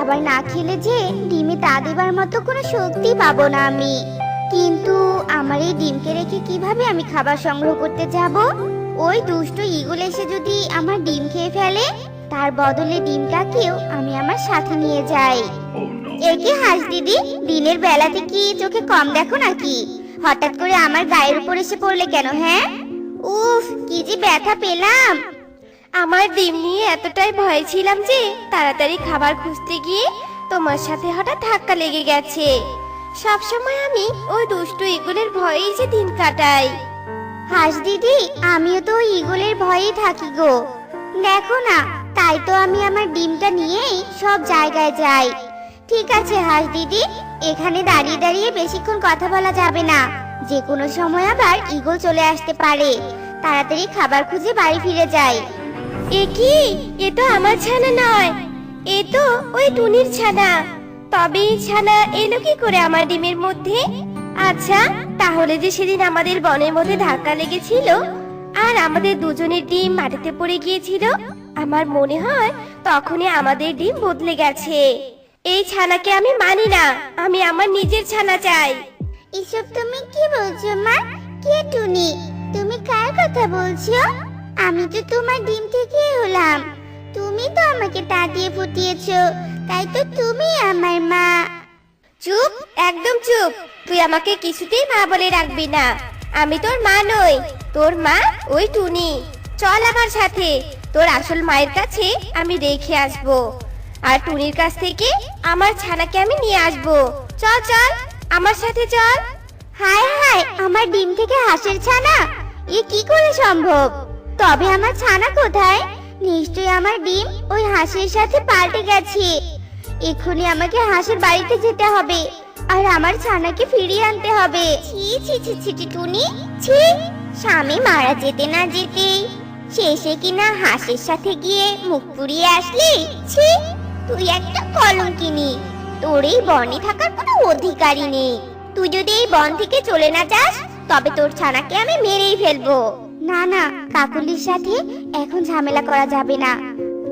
খাবার না খেলে যে ডিমে তা দেবার মতো কোনো শক্তি পাবো না আমি। কিন্তু আমার এই ডিমকে রেখে কিভাবে আমি খাবার সংগ্রহ করতে যাব? ওই দুষ্ট ঈগল এসে যদি আমার ডিম খেয়ে ফেলে, তার বদলে ডিমটাকেও আমি আমার সাথে নিয়ে যাই। একে হাঁস দিদি, দিনের বেলাতে কি চোখে কম দেখো নাকি? হঠাৎ করে আমার গায়ের উপর এসে পড়লে কেন? হ্যাঁ, উফ, কি যে ব্যথা পেলাম। আমার ডিম নিয়ে এতটাই ভয় ছিলাম যে তাড়াতাড়ি খাবার খুঁজতে গিয়ে তোমার সাথে হঠাৎ ধাক্কা লেগে গেছে। সবসময় আমি ওই দুষ্টু ঈগলের ভয়েই যে দিন কাটাই। হাঁস দিদি, আমিও তো ওই ঈগলের ভয়েই থাকি গো। দেখো না, তাই তো আমি আমার ডিমটা নিয়েই সব জায়গায় যাই। ঠিক আছে হাঁস দিদি, এখানে দাঁড়িয়ে দাঁড়িয়ে বেশিক্ষণ কথা বলা যাবে না। যে কোনো সময় আবার ঈগল চলে আসতে পারে। তাড়াতাড়ি খাবার খুঁজে বাড়ি ফিরে যাই। এ কি? এ তো আমার ছানা নয়, এ তো ওই টুনির ছানা। তবে এই ছানা এলো কি করে আমার ডিমের মধ্যে? আচ্ছা, তাহলে যে সেদিন আমাদের বনের মধ্যে ধাক্কা লেগেছিল আর আমাদের দুজনের ডিম মাটিতে পড়ে গিয়েছিল, আমার মনে হয় তখনই আমাদের ডিম বদলে গেছে। এই ছানাকে আমি মানি না, আমি আমার নিজের ছানা চাই। এসব তুমি কি বলছো মা? কে টুনি? তুমি কার কথা বলছো? আমি তো তোমার ডিম থেকে হলাম। তুমি তো আমাকে তা দিয়ে ফুটিয়েছো, তাই তো তুমি আমার মা। চুপ, একদম চুপ। তুই আমাকে কিছুতেই মা বলে রাখবি না। আমি তোর মা নই, তোর মা ওই টুনি। চল আমার সাথে, তোর আসল মায়ের কাছে আমি রেখে আসবো, আর টুনির কাছ থেকে আমার ছানাকে আমি নিয়ে আসবো। চল চল, আমার সাথে চল। হায় হায়, আমার ডিম থেকে হাঁসের ছানা! এ কি করে সম্ভব? তবে আমার ছানা কোথায়? নিশ্চয়ই আমার ডিম ওই হাঁসের সাথে পাল্টে গেছে। এক্ষুনি আমাকে হাঁসের বাড়িতে যেতে হবে, আর আমার ছানাকে ফিরিয়ে আনতে হবে। ছি ছি ছি ছি ছি, টুনি, ছি! স্বামী মারা যেতে না যেতেই শেষে কিনা হাঁসের সাথে গিয়ে মুখ পুড়িয়ে আসলি। ছি, তুই একটা কলঙ্কিনী। তোর এই বনে থাকার কোনো অধিকারই নেই। তুই যদি এই বন থেকে চলে না যাস, তবে তোর ছানাকে আমি মেরেই ফেলবো। না না, কাকুলির সাথে এখন ঝামেলা করা যাবে না।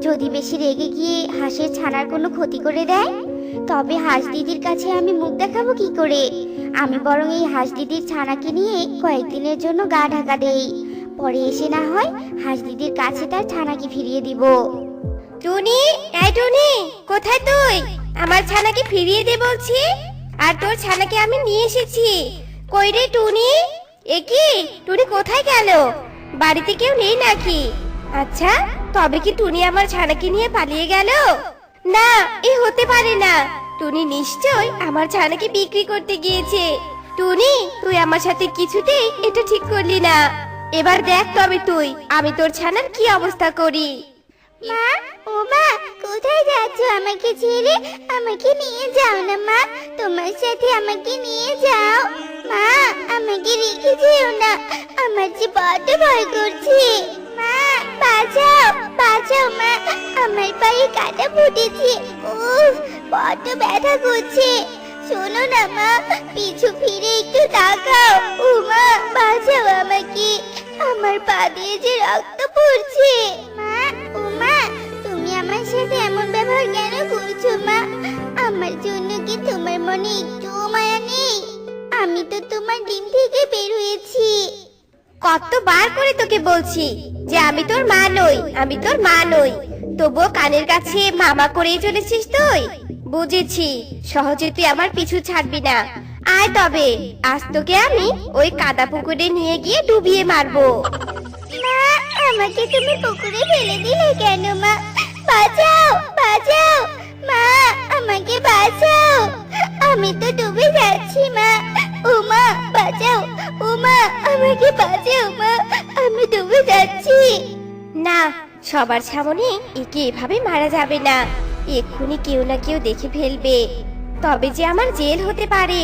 যদি বেশি রেগে গিয়ে হাঁসের ছানার কোনো ক্ষতি করে দেয়, তবে হাঁস দিদির কাছে আমি মুখ দেখাবো কি করে? আমি বরং এই হাঁস দিদির ছানাকে নিয়ে কয়েকদিনের জন্য গা ঢাকা দেই, পরে এসে না হয় হাঁস দিদির কাছে তার ছানাকে ফিরিয়ে দিব। টুনি, এই টুনি, কোথায় তুই? আমার ছানাকে ফিরিয়ে দে বলছি। আর তোর ছানাকে আমি নিয়ে এসেছি। কই রে টুনি? এ কি, টুনি কোথায় গেল? বাড়িতে কেউ নেই নাকি? আচ্ছা, তবে কি টুনি আমার ছানাকে নিয়ে পালিয়ে গেল? না, এ হতে পারে না। টুনি নিশ্চয় আমার ছানাকে বিক্রি করতে গিয়েছে। টুনি, তুই আমার সাথে কিছুতেই এটা ঠিক করলি না। এবার দেখ তবে তুই আমি তোর ছানার কি অবস্থা করি। মা, ও মা, কোথায় যাচ্ছ আমাকে ছেড়ে? আমাকে নিয়ে যাও না মা, তোমার সাথে আমাকে নিয়ে যাও। মা, আমাকে রেখে যেও না, আমার যে বড্ড ভয় করছে। মা, বাঁচাও, বাঁচাও মা, আমার পায়ে কাটা ফুটেছে। উফ, বড্ড ব্যথা করছে। শোনো না মা, পিছু ফিরে একটু তাকাও। ও মা, বাঁচাও আমাকে, আমার পা দিয়ে যে রক্ত পড়ছে। মা, ও মা, তুমি আমার সাথে এমন ব্যবহার কেন করছো মা? আমার জন্য কি তোমার মনে একটু মায়া নেই? আমি তো তোমার ডিম থেকে বের হয়েছি। কতবার করে তোকে বলছি যে আমি তোর মা নই, আমি তোর মা নই, তবুও কানের কাছে মামা করেই চলেছিস তুই। বুঝেছি, সহজে তুই আমার পিছু ছাড়বি না। আয় তবে, আজ তোকে আমি ওই কাদা পুকুরে নিয়ে গিয়ে ডুবিয়ে মারবো। মা, আমাকে তুমি পুকুরে ফেলে দিলে কেন মা? বাঁচাও, বাঁচাও মা, আমাকে বাঁচাও, আমি তো ডুবে যাচ্ছি মা। ও মা, বাঁচাও, ও মা, আমাকে বাঁচাও মা, আমি ডুবে যাচ্ছি। না, সবার সামনে একে এভাবে মারা যাবে না। এক্ষুনি কেউ না কেউ দেখে ফেলবে, তবে যে আমার জেল হতে পারে।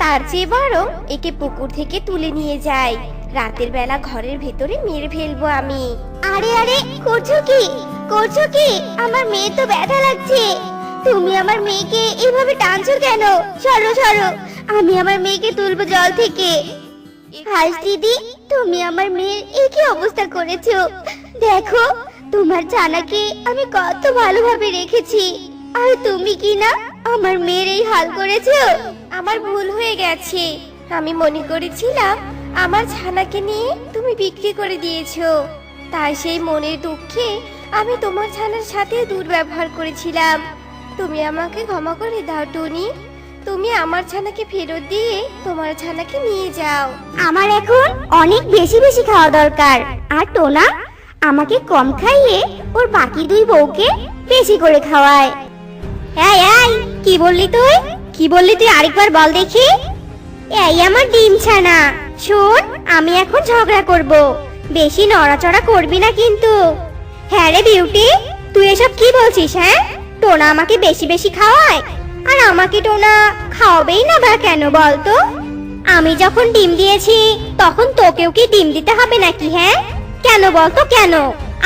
তার চেয়ে বরং একে পুকুর থেকে তুলে নিয়ে যাই, রাতের বেলা ঘরের ভেতরে মেরে ফেলবো আমি। আরে আরে, করছো কি, করছো কি? আমার মেয়ে তো ব্যথা লাগছে। তুমি আমার মেয়েকে এভাবে টানছো কেন? সরো সরো, আমি আমার মেয়েকে তুলবো জল থেকে। হাঁস দিদি, তুমি আমার মেয়ের একই অবস্থা করেছো। দেখো, তোমার ছানাকে আমি কত ভালোভাবে রেখেছি, আর তুমি কি না আমার মেয়ের এই হাল করেছো? আমার ভুল হয়ে গেছে। আমি মনে করেছিলাম আমার ছানাকে নিয়ে তুমি বিক্রি করে দিয়েছো, তাই সেই মনের দুঃখে আমি তোমার ছানার সাথে দুর্ব্যবহার করেছিলাম। তুমি আমাকে ক্ষমা করে দাও টুনি। তুমি আমার ছানাকে ফেরত দিয়ে তোমার ছানাকে নিয়ে যাও। আমার এখন অনেক বেশি বেশি খাওয়া দরকার। আর টোনা আমাকে কম খাইয়ে ওর বাকি দুই বউকে বেশি করে খাওয়ায়। এই এই, কি বললি তুই? কি বললি তুই আরেকবার বল দেখি। এই আমার ডিম ছানা, শোন, আমি এখন ঝগড়া করব, বেশি নড়াচড়া করবি না কিন্তু। হ্যাঁ রে বিউটি, তুই এসব কি বলছিস? হ্যাঁ, টোনা আমাকে বেশি বেশি খাওয়ায়, আর আমাকে টোনা খাওয়াবেই না বা কেন বলতো? আমি যখন ডিম দিয়েছি তখন তোকেও কি ডিম দিতে হবে নাকি? হ্যাঁ, কেন বলতো, কেন?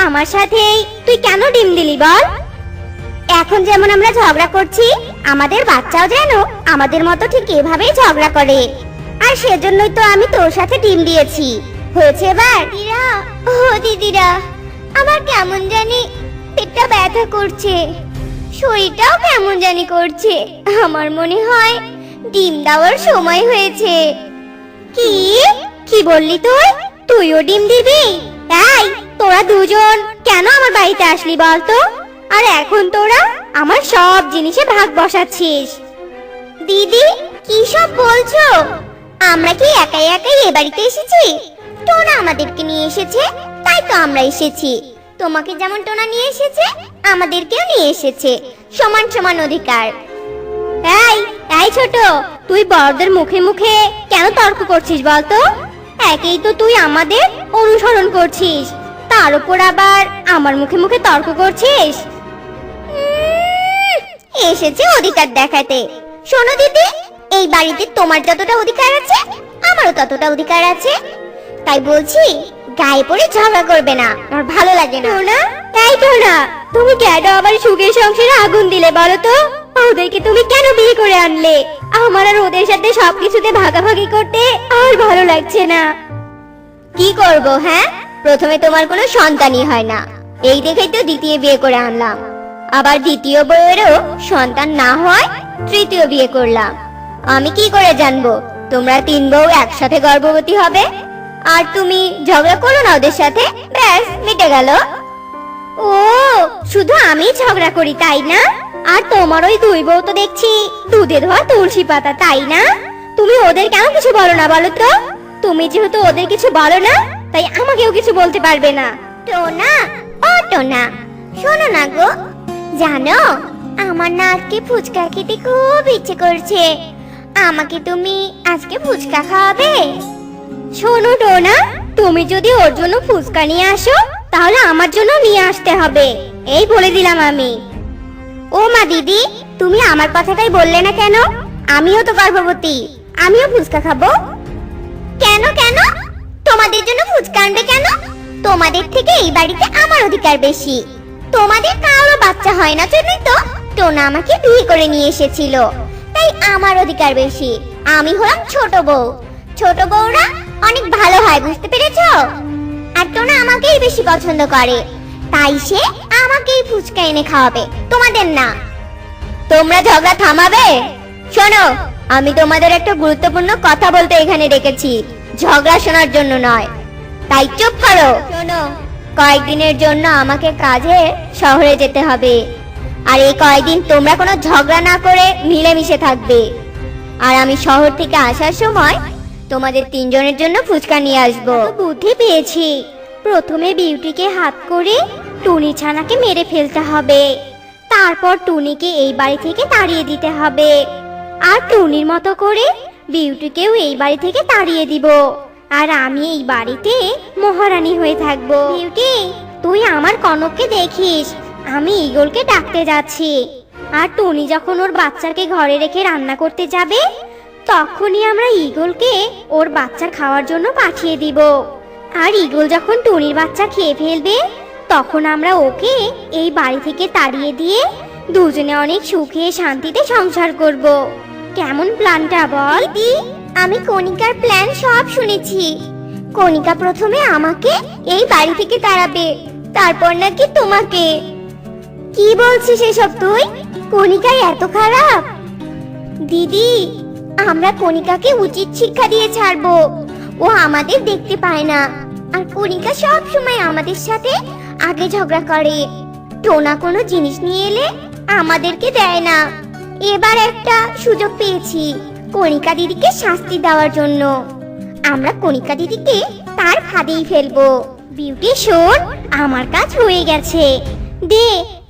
আমার সাথেই তুই কেন ডিম দিলি বল? এখন যেমন আমরা ঝগড়া করছি, আমাদের বাচ্চাও যেন আমাদের মতো ঠিক এভাবেই ঝগড়া করে, আর সেজন্যই তো আমি তোর সাথে ডিম দিয়েছি। হয়েছে এবার? দিদিরা, ও দিদিরা, আমার কেমন জানি পেটটা ব্যথা করছে, শরীরটাও কেমন জানি করছে। আমার মনে হয় ডিম দেওয়ার সময় হয়েছে। কি কি বললি তুই? তুইও ডিম দিবি? তাই তোরা দুজন কেন আমার বাড়িতে আসলি বলতো? আর এখন তোরা আমার সব জিনিসে ভাগ বসাচ্ছিস। দিদি, কি সব বলছো? আমরা কি একাই একাই এ বাড়িতে এসেছি? টোনা আমাদেরকে নিয়ে এসেছে, তাই তো আমরা এসেছি। তোমাকে যেমন টোনা নিয়ে এসেছে, আমাদেরকেও নিয়ে এসেছে, সমান সমান অধিকার। এই এই ছোট, তুই বড়দের মুখে মুখে কেন তর্ক করছিস বলতো? একেই তো তুই আমাদের অনুসরণ করছিস, তার উপর আবার আমার মুখে মুখে তর্ক করছিস। এসেছে অধিকার দেখাতে। শোনো দিদি, এই বাড়িতে তোমার যতটা অধিকার আছে আমারও ততটা অধিকার আছে, তাই বলছি গায়ে পড়ে ঝগড়া করবে না, আমার ভালো লাগে না। না তাই তো না, তুমি কেন আবার সুখের সংসারে আগুন দিলে বলো তো? ওদেরকে তুমি কেন বিয়ে করে আনলে? আমার আর ওদের সাথে সবকিছুতে ভাগাভাগি করতে আর ভালো লাগছে না। কি করব? হ্যাঁ, প্রথমে তোমার কোনো সন্তানই হয় না, এই দেখেই তো দ্বিতীয় বিয়ে করে আনলাম। আবার দ্বিতীয় বউয়েরও সন্তান না হয় তৃতীয় বিয়ে করলাম। আমি কি করে জানবো তোমরা তিন বউ একসাথে গর্ভবতী হবে? আর তুমি ঝগড়া করো না ওদের সাথে, ব্যাস মিটে গেল। ও, শুধু আমি ঝগড়া করি তাই না? আর তোমার ওই দুই বউ তো দেখছি দুধে ধোয়া তুলসী পাতা, তাই না? তুমি ওদের কেন কিছু বলো না বলো তো? তুমি যেহেতু ওদের কিছু বলো না, তাই আমাকেও কিছু বলতে পারবে না। টোনা, ও টোনা, শোনো না গো, জানো আমার না আজকে ফুচকা খেতে খুব ইচ্ছে করছে, আমাকে তুমি আজকে ফুচকা খাওয়াবে? শোনো টোনা, তুমি যদি ওর জন্য ফুচকা নিয়ে আসো তাহলে আমার জন্য নিয়ে আসতে হবে, এই বলে দিলাম আমি। ও মা দিদি, তুমি আমার কথাটাই বললে না কেন? আমিও তো গর্ভবতী, আমিও ফুচকা খাবো। কেন কেন? তোমাদের জন্য ফুচকা আনবে কেন? তোমাদের থেকে এই বাড়িতে আমার অধিকার বেশি। তোমাদের কারো বাচ্চা হয় না জন্যই তো টোনা আমাকে বিয়ে করে নিয়ে এসেছিল, তাই আমার অধিকার বেশি। আমি হলাম ছোট বউ, ছোট বউরা অনেক ভালো হয়, বুঝতে পেরেছো? আর টোনা আমাকেই বেশি পছন্দ করে, তাই সে আমাকেই ফুচকা এনে খাওয়াবে, তোমাদের না। তোমরা ঝগড়া থামাবে? শোনো, আমি তোমাদের একটা গুরুত্বপূর্ণ কথা বলতে এখানে ডেকেছি, ঝগড়া শোনার জন্য নয়, তাই চুপ করো। শোনো, কয়েকদিনের জন্য আমাকে কাজে শহরে যেতে হবে, আর এই কয়েকদিন তোমরা কোনো ঝগড়া না করে মিলেমিশে থাকবে। আর আমি শহর থেকে আসার সময় তোমাদের তিনজনের জন্য ফুচকা নিয়ে আসবো। বুদ্ধি পেয়েছি, প্রথমে বিউটিকে হাত করে টুনি ছানাকে মেরে ফেলতে হবে, তারপর টুনিকে এই বাড়ি থেকে তাড়িয়ে দিতে হবে, আর টুনির মতো করে বিউটিকেও এই বাড়ি থেকে তাড়িয়ে দিব, আর আমি এই বাড়িতে মহারানী হয়ে থাকবো। বিউটি, তুই আমার কনককে দেখিস, আমি ঈগলকে ডাকতে যাচ্ছি, আর টুনি যখন ওর বাচ্চাকে ঘরে রেখে রান্না করতে যাবে তখনই আমরা ঈগলকে ওর বাচ্চা খাওয়ার জন্য পাঠিয়ে দিব, আর ঈগল যখন টুনির বাচ্চা খেয়ে ফেলবে তখন আমরা ওকে এই বাড়ি থেকে তাড়িয়ে দিয়ে দুজনে অনেক সুখে শান্তিতে সংসার করব। কেমন প্ল্যানটা বল? দিদি, আমি কণিকার প্ল্যান সব শুনেছি। কণিকা প্রথমে আমাকে এই বাড়ি থেকে তাড়াবে, তারপর নাকি তোমাকে। কি বলছিস এসব তুই? কণিকা এত খারাপ? দিদি, আমরা কণিকাকে উচিত শিক্ষা দিয়ে ছাড়বো। ও আমাদের দেখতে পায় না, আর কণিকা সব সময় আমাদের সাথে আগে ঝগড়া করে। টোনা কোনো জিনিস নিয়ে এলে আমাদেরকে দেয় না। এবার একটা সুযোগ পেয়েছি কণিকা দিদিকে শাস্তি দেওয়ার জন্য। আমরা কণিকা দিদিকে তার ফাঁদেই ফেলবো। বিউটি শোন, আমার কাজ হয়ে গেছে। দে,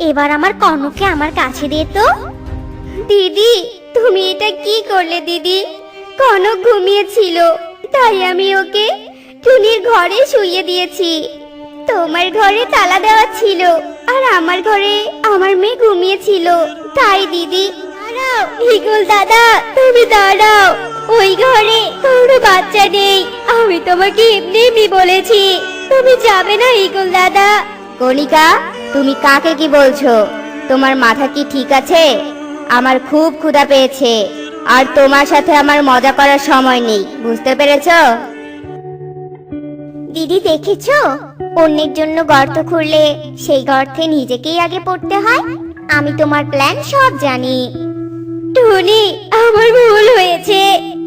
এবার আমার কর্ণকে আমার কাছে দে তো। দিদি, তুমি এটা কি করলে দিদি? কনক ঘুমিয়েছিল, তাই আমি ওকে টুনির ঘরে শুইয়ে দিয়েছি। তোমার ঘরে তালা দেওয়া ছিল, আর আমার ঘরে আমার মেয়ে ঘুমিয়েছিল, তাই দিদি। দাঁড়াও ইগল দাদা, তুমি দাঁড়াও। ওই ঘরে কোনো বাচ্চা নেই, আমি তোমাকে এমনি এমনি বলেছি। তুমি যাবে না ইগল দাদা। কণিকা, তুমি কাকে কি বলছো? তোমার মাথা কি ঠিক আছে? আমার খুব ক্ষুধা পেয়েছে, আর তোমার সাথে আমার মজা করার সময় নেই, বুঝতে পেরেছো? দিদি দেখেছো, অন্যের জন্য গর্ত খুঁড়লে সেই গর্তে নিজেকেই আগে পড়তে হয়। আমি তোমার প্ল্যান সব জানি। টুনি, আমার ভুল হয়েছে।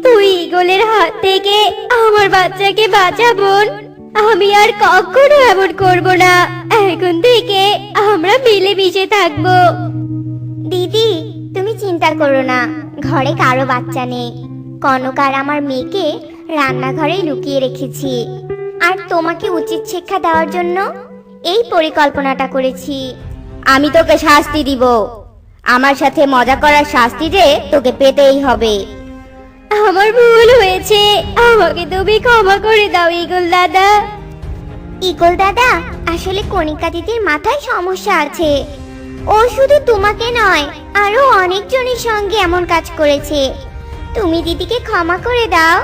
তুই ঈগলের হাত থেকে আমার বাচ্চাকে বাঁচা বোন। আমি আর কখনো এমন করব না। এখন থেকে আমরা মিলেমিশে থাকবো। দিদি, তুমি চিন্তা করো না, ঘরে কারো বাচ্চা নেই। কনক আর আমার মেয়েকে রান্নাঘরে লুকিয়ে রেখেছি। আর তোমাকে উচিত শিক্ষা দেওয়ার জন্য এই পরিকল্পনাটা করেছি। আমি তোকে শাস্তি দিব। আমার সাথে মজা করার শাস্তি যে তোকে পেতেই হবে। আমার ভুল হয়েছে, আমাকে তুমি ক্ষমা করে দাও ঈগল দাদা। ঈগল দাদা, আসলে কণিকা দিদির মাথায় সমস্যা আছে। ও শুধু তোমাকে নয়, আরো অনেকজনের সঙ্গে এমন কাজ করেছে। তুমি দিদিকে ক্ষমা করে দাও।